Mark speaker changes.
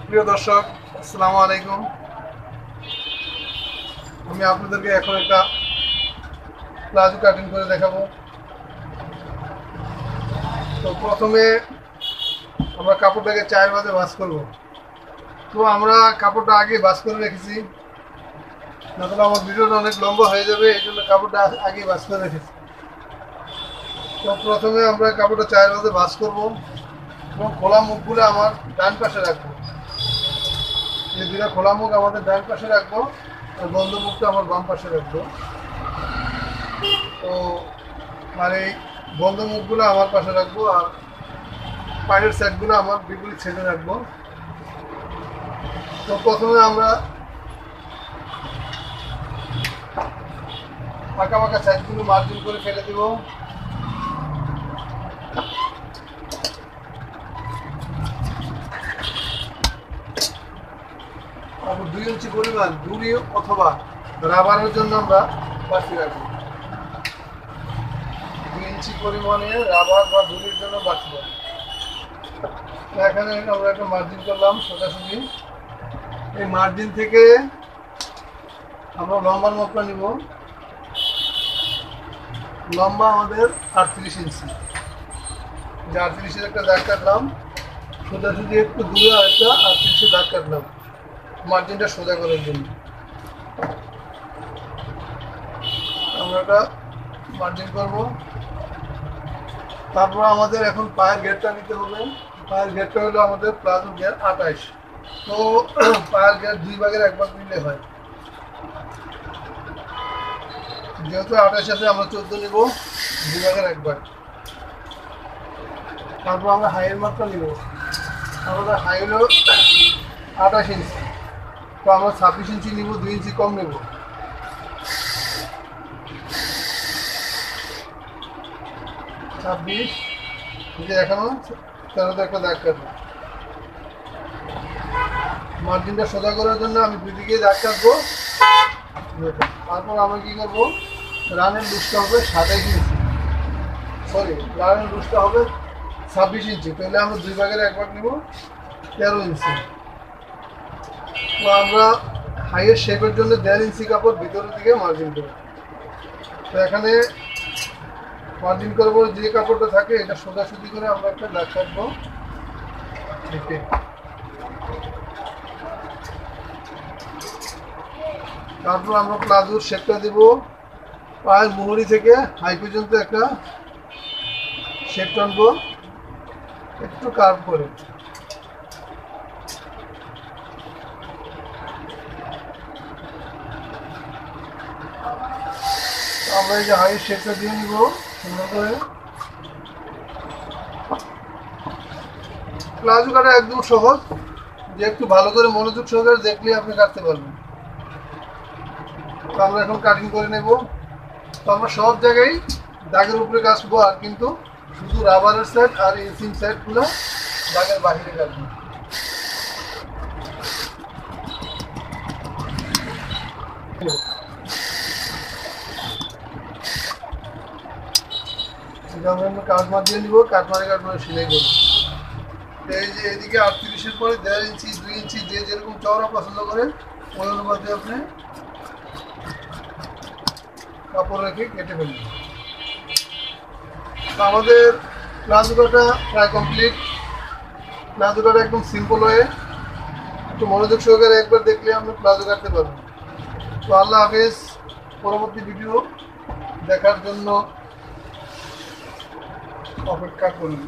Speaker 1: প্রিয় দর্শক, আসসালামু আলাইকুম। আমি আপনাদেরকে এখন একটা প্লাজো কাটিং করে দেখাবো। তো প্রথমে আমরা কাপড়টাকে 4 ভাঁজে ভাঁজ করব। তো আমরা কাপড়টা আগে ভাঁজ করে রেখেছি, না তাহলে আমার ভিডিওটা অনেক লম্বা হয়ে যাবে, এই জন্য কাপড়টা আগে ভাঁজ করে রেখেছি। তো প্রথমে আমরা কাপড়টা 4 ভাঁজে ভাঁজ করব এবং খোলা মুখগুলো আমার ডান পাশে রাখবো। এই দুটা খোলা মুখ আমাদের ডান পাশে রাখবো আর বন্ধ মুখটা আমার বাম পাশে রাখবো। তো আর এই বন্ধ মুখগুলো আমার পাশে রাখবো আর পায়ের সাইডগুলো আমার বিপরীত সাইডে রাখবো। তো প্রথমে আমরা ফাঁকা ফাঁকা সাইডগুলো মার্জিন করে ফেলে দেব। তারপর 2 ইঞ্চি পরিমাণ দড়ি অথবা রাবারের জন্য আমরা বাড়তি রাখবো। 2 ইঞ্চি পরিমাণে রাবার বা দড়ির জন্য বাড়তি রাখবো। এখানে আমরা একটা মার্জিন করলাম সোজাসুজি। এই মার্জিন থেকে আমরা লম্বার মাপটা নিব। লম্বা আমাদের 38 ইঞ্চি। যে 38-এর একটা দাগ কাটলাম, সোজাসুজি একটু দূরে একটা 38-এর দাগ কাটলাম মার্জিনটা সোজা করার জন্য। আমরা একটা মার্জিন করব। তারপর আমাদের এখন পায়ের ঘেরটা নিতে হবে। পায়ের ঘেরটা হলো আমাদের প্লাজো ঘের 28। তো পায়ের ঘের 2 ভাগের 1 ভাগ নিলে হয়। যেহেতু 28 আছে আমরা 14 নিব, 2 ভাগের 1 ভাগ। তারপর আমরা হাইয়ের মাপটা নিব। আমাদের হাই হলো 28 ইঞ্চি, তো আমরা 26 ইঞ্চি নিব, 2 ইঞ্চি কম নেব। এখনো 13তে একটা দাগ কাটবো। মার্জিনটা সোজা করার জন্য আমি 2 দিকে দাগ কাটবো। তারপর আমরা কি করবো, রানের লুজটা হবে 27 ইঞ্চি, সরি রানের লুজটা হবে 26 ইঞ্চি। তাহলে আমরা 2 ভাগের 1 ভাগ নিব, 13 ইঞ্চি। তো আমরা হাইয়ের শেপের জন্য 1.5 ইঞ্চি কাপড় ভিতরের দিকে মার্জিন করব। তো এখানে মার্জিন করবো যে কাপড়টা থাকে এটা সোজাসুজি করে আমরা একটা দাগ কাটবো। তারপর আমরা প্লাজোর শেপটা দেব। পায়ের মুহুরি থেকে হাই পর্যন্ত একটা শেপ টানবো, একটু কার্ভ করে। আমরা এই যে হাইয়ের শেপটা দিয়ে নিব সুন্দর করে। প্লাজো কাটা একদম সহজ, যে একটু ভালো করে মনোযোগ সহকারে দেখলে আপনি কাটতে পারবেন। তো আমরা এখন কাটিং করে নেব। তো আমরা সব জায়গায় দাগের উপরে কাটবো, আর কিন্তু শুধু রাবারের সাইড আর ইঞ্চিং সাইডগুলো দাগের বাহিরে কাটবো। আমরা কাটমার দিয়ে নিব, কাটমারে সেলাই করবো। এই যে এদিকে 38-এর পরে 1.5 ইঞ্চি 2 ইঞ্চি যে যেরকম চওড়া পছন্দ করেন ওই অনুপাতে আপনি কাপড় রেখে কেটে ফেলবেন। আমাদের প্লাজো কাটা প্রায় কমপ্লিট। প্লাজো কাটা একদম সিম্পল হয়ে একটু মনোযোগ সহকারে একবার দেখলে আপনি প্লাজো কাটতে পারবেন। তো আল্লাহ হাফেজ। পরবর্তী ভিডিও দেখার জন্য অপেক্ষা করুন।